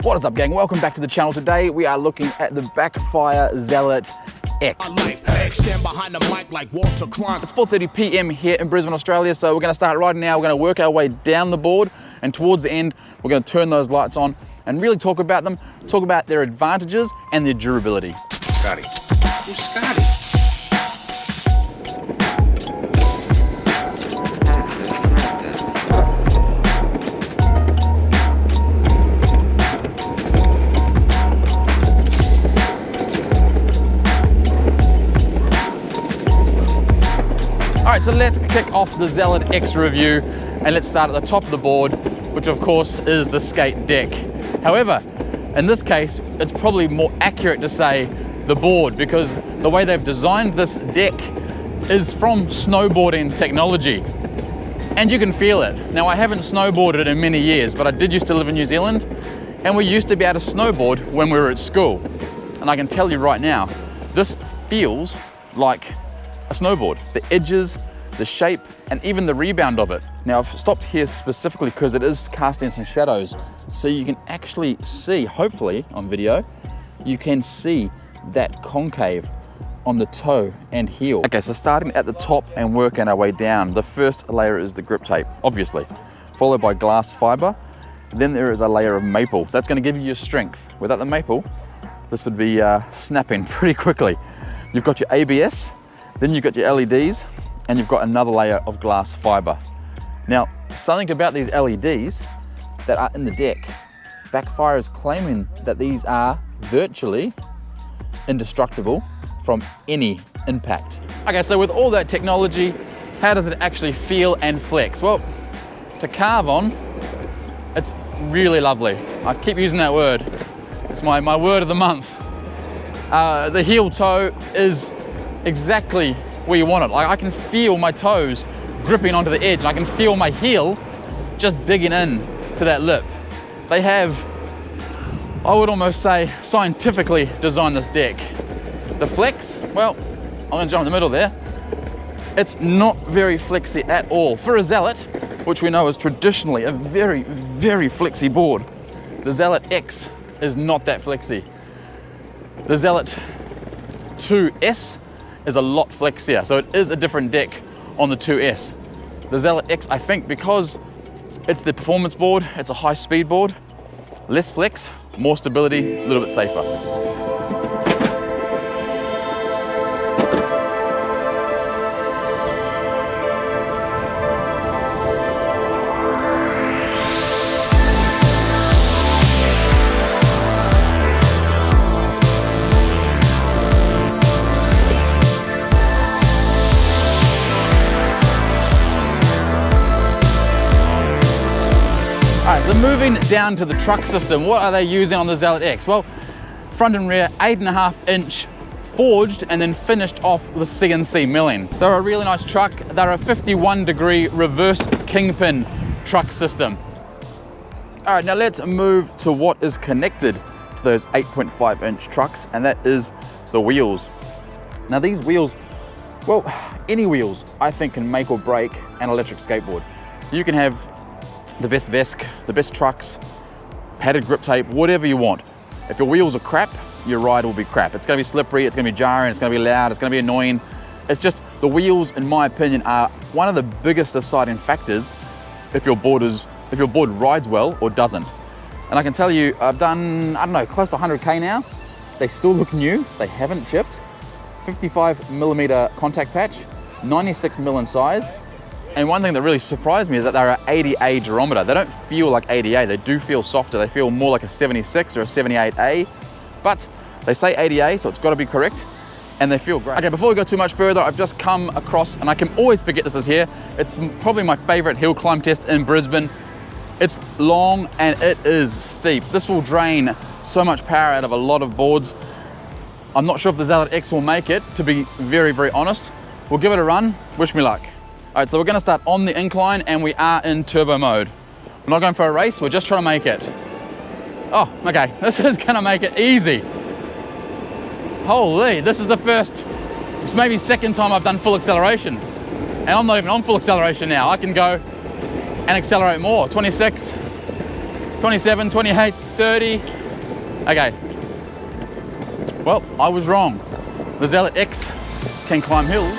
What is up, gang? Welcome back to the channel. Today we are looking at the Backfire Zealot X. It's 4:30 p.m. here in Brisbane, Australia, so we're going to start right now. We're going to work our way down the board, and towards the end we're going to turn those lights on and really talk about them, talk about their advantages and their durability. Scotty. Who's Scotty? All right, so let's kick off the Zealot X review and let's start at the top of the board, which of course is the skate deck. However, in this case, it's probably more accurate to say the board, because the way they've designed this deck is from snowboarding technology, and you can feel it. Now, I haven't snowboarded in many years, but I did used to live in New Zealand, and we used to be able to snowboard when we were at school. And I can tell you right now, this feels like a snowboard. The edges, the shape, and even the rebound of it. Now, I've stopped here specifically because it is casting some shadows, so you can actually see, hopefully on video, you can see that concave on the toe and heel. Okay, so starting at the top and working our way down, the first layer is the grip tape, obviously, followed by glass fiber. Then there is a layer of maple. That's going to give you your strength. Without the maple, this would be snapping pretty quickly. You've got your ABS, then you've got your LEDs, and you've got another layer of glass fiber. Now, something about these LEDs that are in the deck, Backfire is claiming that these are virtually indestructible from any impact. Okay, so with all that technology, how does it actually feel and flex? Well, to carve on, it's really lovely. I keep using that word. It's my word of the month. The heel toe is exactly where you want it. Like, I can feel my toes gripping onto the edge, and I can feel my heel just digging in to that lip. They have, I would almost say, scientifically designed this deck. The flex, well, I'm gonna jump in the middle there. It's not very flexy at all. For a Zealot, which we know is traditionally a very, very flexy board, the Zealot X is not that flexy. The Zealot 2S is a lot flexier, so it is a different deck on the 2S. The Zealot X, I think, because it's the performance board, it's a high speed board, less flex, more stability, a little bit safer. So moving down to the truck system, what are they using on the Zealot X? Well, front and rear 8.5 inch forged and then finished off with CNC milling. They're a really nice truck. They're a 51-degree reverse kingpin truck system. All right, now let's move to what is connected to those 8.5 inch trucks, and that is the wheels. Now these wheels, well, any wheels I think can make or break an electric skateboard. You can have the best VESC, the best trucks, padded grip tape, whatever you want. If your wheels are crap, your ride will be crap. It's gonna be slippery, it's gonna be jarring, it's gonna be loud, it's gonna be annoying. It's just, the wheels, in my opinion, are one of the biggest deciding factors if your board rides well or doesn't. And I can tell you, I've done, I don't know, close to 100K now. They still look new, they haven't chipped. 55mm contact patch, 96mm in size. And one thing that really surprised me is that they're an 80A durometer. They don't feel like 80A, they do feel softer. They feel more like a 76 or a 78A, but they say 80A, so it's gotta be correct, and they feel great. Okay, before we go too much further, I've just come across, and I can always forget this is here, it's probably my favorite hill climb test in Brisbane. It's long and it is steep. This will drain so much power out of a lot of boards. I'm not sure if the Zealot X will make it, to be very, very honest. We'll give it a run, wish me luck. All right, so we're gonna start on the incline and we are in turbo mode. We're not going for a race, we're just trying to make it. Oh, okay, this is gonna make it easy. Holy, this is the first, maybe second time I've done full acceleration. And I'm not even on full acceleration now. I can go and accelerate more. 26, 27, 28, 30. Okay. Well, I was wrong. The Zealot X can climb hills.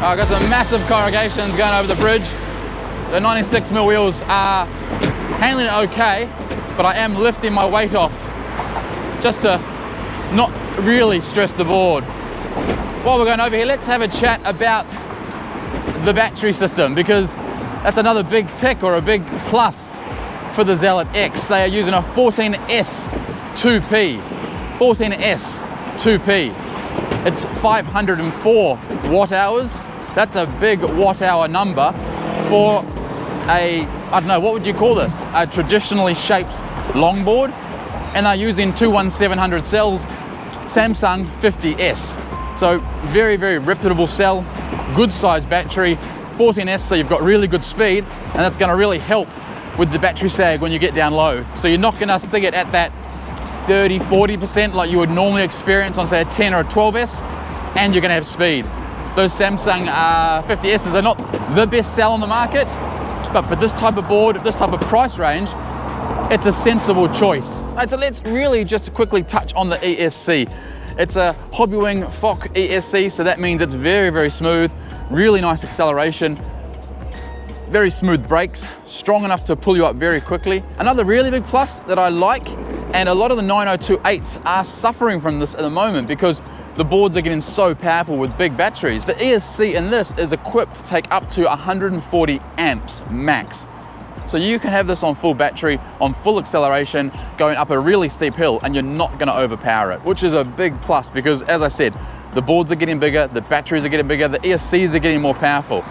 I've got some massive corrugations going over the bridge. The 96mm wheels are handling it okay, but I am lifting my weight off just to not really stress the board. While we're going over here, let's have a chat about the battery system, because that's another big tick or a big plus for the Zealot X. They are using a 14S 2P. 14S 2P. It's 504 watt hours. That's a big watt hour number for a, I don't know, what would you call this? A traditionally shaped longboard. And they're using 21700 cells, Samsung 50S. So very, very reputable cell, good size battery, 14S, so you've got really good speed, and that's gonna really help with the battery sag when you get down low. So you're not gonna see it at that 30, 40% like you would normally experience on say a 10 or a 12S, and you're gonna have speed. Those Samsung 50Ss are not the best cell on the market, but for this type of board, this type of price range, it's a sensible choice. All right, so let's really just quickly touch on the ESC. It's a Hobbywing Fock ESC, so that means it's very, very smooth, really nice acceleration, very smooth brakes, strong enough to pull you up very quickly. Another really big plus that I like, and a lot of the 902.8s are suffering from this at the moment because the boards are getting so powerful with big batteries. The ESC in this is equipped to take up to 140 amps max. So you can have this on full battery, on full acceleration, going up a really steep hill, and you're not gonna overpower it, which is a big plus because, as I said, the boards are getting bigger, the batteries are getting bigger, the ESCs are getting more powerful.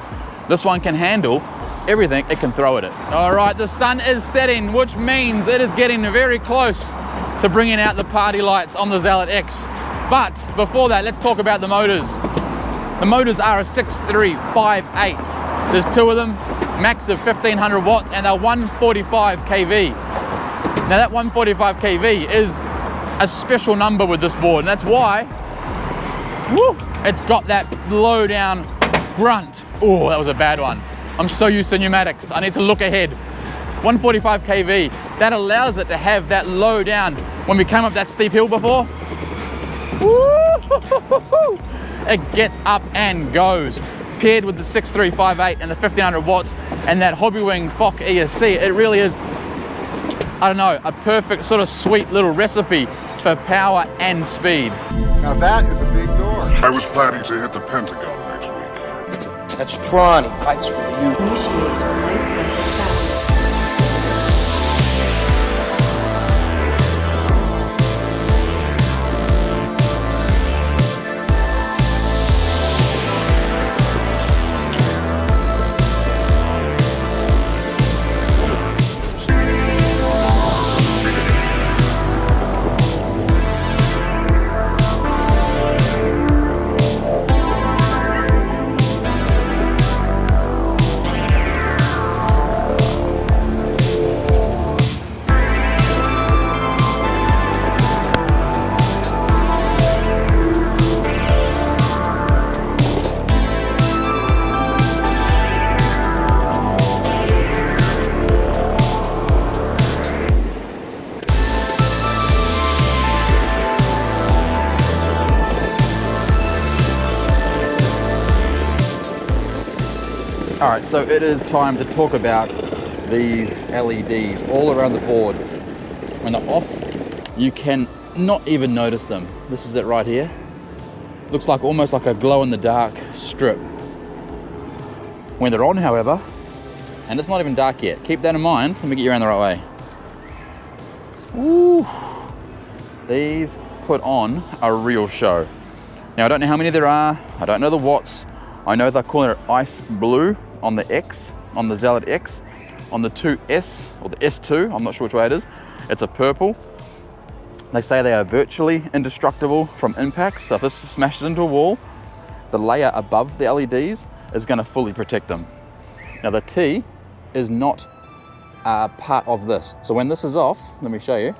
This one can handle everything it can throw at it. All right, the sun is setting, which means it is getting very close to bringing out the party lights on the Zealot X. But before that, let's talk about the motors. The motors are a 6358. There's two of them, max of 1500 watts, and they're 145 kV. Now that 145 kV is a special number with this board, and that's why it's got that low down grunt. Oh, that was a bad one. I'm so used to pneumatics, I need to look ahead. 145 kV, that allows it to have that low down. When we came up that steep hill before, it gets up and goes. Paired with the 6358 and the 1500 watts and that Hobbywing Fock ESC, it really is, I don't know, a perfect sort of sweet little recipe for power and speed. Now that is a big door. I was planning to hit the Pentagon next week. That's Tron, he fights for the youth. Initiate lights of the power. All right, so it is time to talk about these LEDs all around the board. When they're off, you can not even notice them. This is it right here. Looks like almost like a glow-in-the-dark strip. When they're on, however, and it's not even dark yet, keep that in mind. Let me get you around the right way. Woo! These put on a real show. Now, I don't know how many there are. I don't know the watts. I know they're calling it ice blue on the X, on the Zealot X. On the 2S, or the S2, I'm not sure which way it is, it's a purple. They say they are virtually indestructible from impacts, so if this smashes into a wall, the layer above the LEDs is going to fully protect them. Now the T is not part of this. So when this is off, let me show you,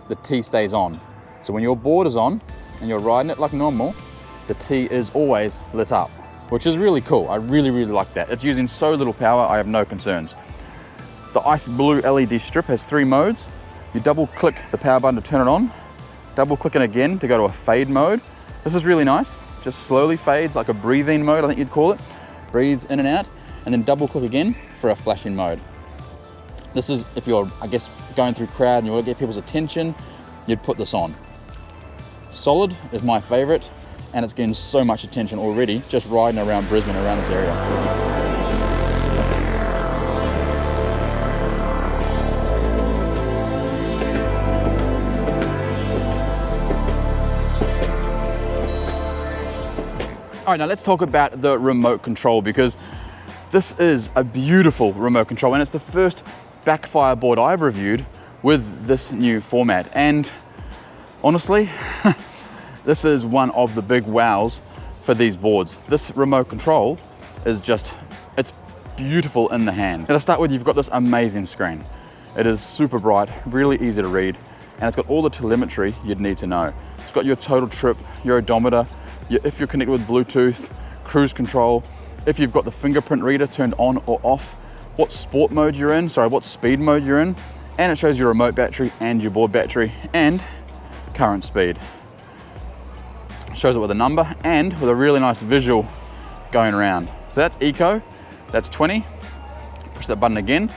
the T stays on. So when your board is on and you're riding it like normal, the T is always lit up, which is really cool. I really, really like that. It's using so little power, I have no concerns. The ice blue LED strip has 3 modes. You double click the power button to turn it on, double click it again to go to a fade mode. This is really nice, just slowly fades like a breathing mode, I think you'd call it. Breathes in and out, and then double click again for a flashing mode. This is if you're, I guess, going through crowd and you want to get people's attention, you'd put this on. Solid is my favorite, and it's getting so much attention already just riding around Brisbane, around this area. All right, now let's talk about the remote control, because this is a beautiful remote control, and it's the first backfire board I've reviewed with this new format. And honestly, this is one of the big wows for these boards. This remote control is just, it's beautiful in the hand. Now to start with, you've got this amazing screen. It is super bright, really easy to read, and it's got all the telemetry you'd need to know. It's got your total trip, your odometer, if you're connected with Bluetooth, cruise control, if you've got the fingerprint reader turned on or off, what sport mode you're in, what speed mode you're in, and it shows your remote battery and your board battery and current speed. It shows it with a number and with a really nice visual going around. So that's eco, that's 20. Push that button again.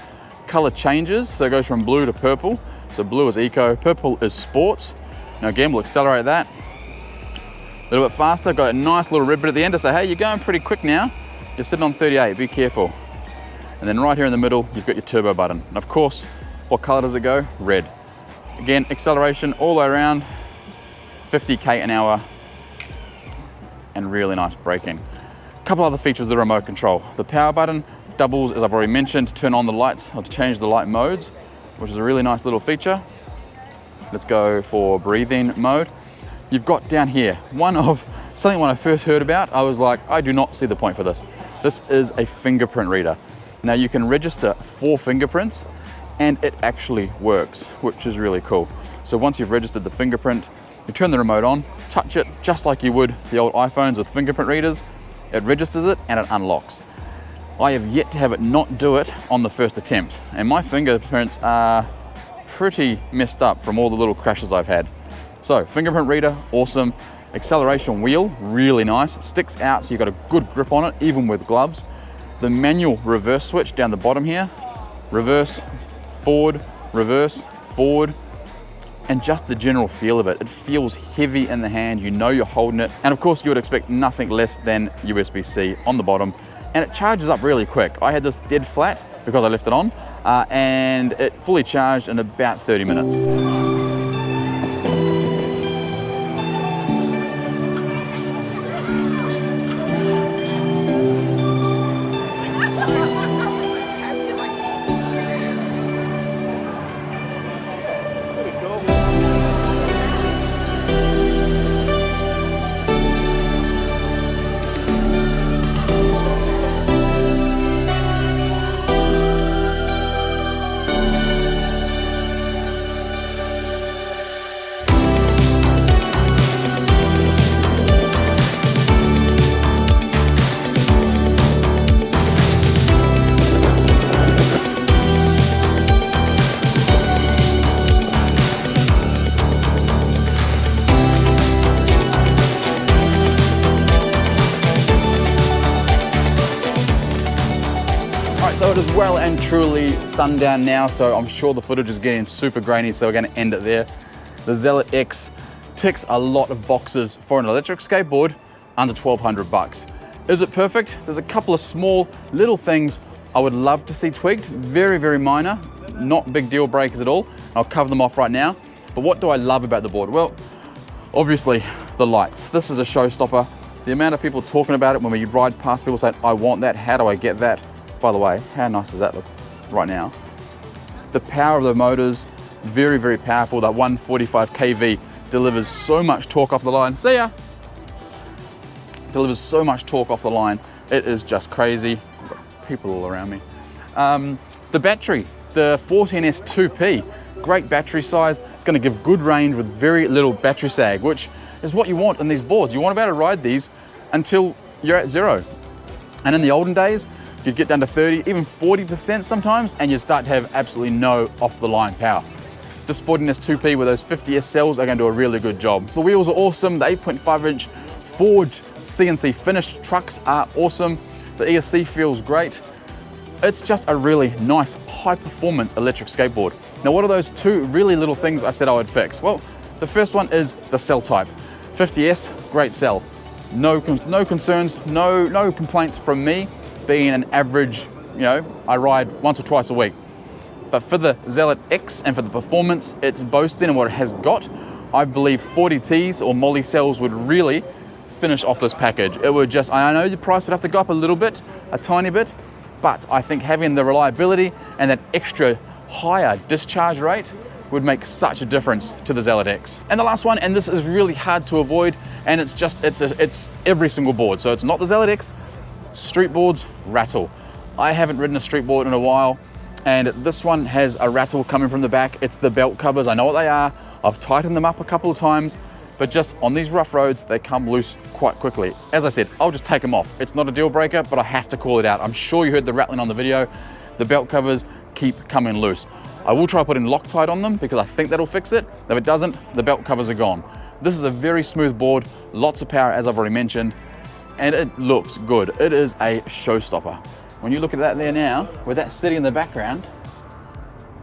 Color changes, so it goes from blue to purple. So blue is eco, purple is sports. Now again, we'll accelerate that. A little bit faster, got a nice little red bit at the end to say, hey, you're going pretty quick now. You're sitting on 38, be careful. And then right here in the middle, you've got your turbo button. And of course, what color does it go? Red. Again, acceleration all the way around, 50k an hour, and really nice braking. A couple other features of the remote control. The power button doubles, as I've already mentioned, to turn on the lights or to change the light modes, which is a really nice little feature. Let's go for breathing mode. You've got down here, something when I first heard about, I was like, I do not see the point for this. This is a fingerprint reader. Now you can register 4 fingerprints and it actually works, which is really cool. So once you've registered the fingerprint, you turn the remote on, touch it just like you would the old iPhones with fingerprint readers, it registers it and it unlocks. I have yet to have it not do it on the first attempt, and my fingerprints are pretty messed up from all the little crashes I've had. So fingerprint reader, awesome. Acceleration wheel, really nice. Sticks out so you've got a good grip on it, even with gloves. The manual reverse switch down the bottom here. Reverse, forward, and just the general feel of it. It feels heavy in the hand, you know you're holding it. And of course you would expect nothing less than USB-C on the bottom. And it charges up really quick. I had this dead flat because I left it on, and it fully charged in about 30 minutes. So it is well and truly sundown now, so I'm sure the footage is getting super grainy, so we're going to end it there. The Zealot X ticks a lot of boxes for an electric skateboard under 1,200 bucks. Is it perfect? There's a couple of small little things I would love to see tweaked, very, very minor, not big deal breakers at all. I'll cover them off right now. But what do I love about the board? Well, obviously the lights. This is a showstopper. The amount of people talking about it when we ride past, people saying, I want that, how do I get that? By the way, how nice does that look right now? The power of the motors, very, very powerful. That 145 kV delivers so much torque off the line. See ya! Delivers so much torque off the line. It is just crazy. I've got people all around me. The battery, the 14S2P, great battery size. It's going to give good range with very little battery sag, which is what you want in these boards. You want to be able to ride these until you're at zero. And in the olden days, you'd get down to 30, even 40% sometimes, and you'd start to have absolutely no off-the-line power. This 14S2P with those 50S cells are going to do a really good job. The wheels are awesome. The 8.5-inch forged CNC finished trucks are awesome. The ESC feels great. It's just a really nice, high-performance electric skateboard. Now, what are those two really little things I said I would fix? Well, the first one is the cell type. 50S, great cell. No concerns, no complaints from me, being an average, I ride once or twice a week. But for the Zealot X and for the performance it's boasting and what it has got, I believe 40Ts or Moly cells would really finish off this package. It would just, I know the price would have to go up a little bit, a tiny bit, but I think having the reliability and that extra higher discharge rate would make such a difference to the Zealot X. And the last one, and this is really hard to avoid, and it's every single board. So it's not the Zealot X, street boards rattle. I haven't ridden a street board in a while, and this one has a rattle coming from the back. It's the belt covers, I know what they are. I've tightened them up a couple of times, but just on these rough roads, they come loose quite quickly. As I said, I'll just take them off. It's not a deal breaker, but I have to call it out. I'm sure you heard the rattling on the video. The belt covers keep coming loose. I will try putting Loctite on them because I think that'll fix it. If it doesn't, the belt covers are gone. This is a very smooth board, lots of power as I've already mentioned, and it looks good. It is a showstopper. When you look at that there now, with that sitting in the background,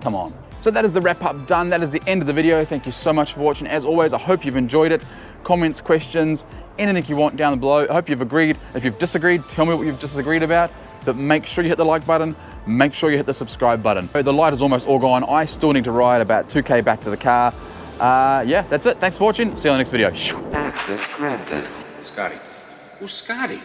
come on. So that is the wrap up done. That is the end of the video. Thank you so much for watching. As always, I hope you've enjoyed it. Comments, questions, anything you want down below. I hope you've agreed. If you've disagreed, tell me what you've disagreed about. But make sure you hit the like button. Make sure you hit the subscribe button. The light is almost all gone. I still need to ride about 2K back to the car. Yeah, that's it. Thanks for watching. See you on the next video. Scotty. Who's Scotty?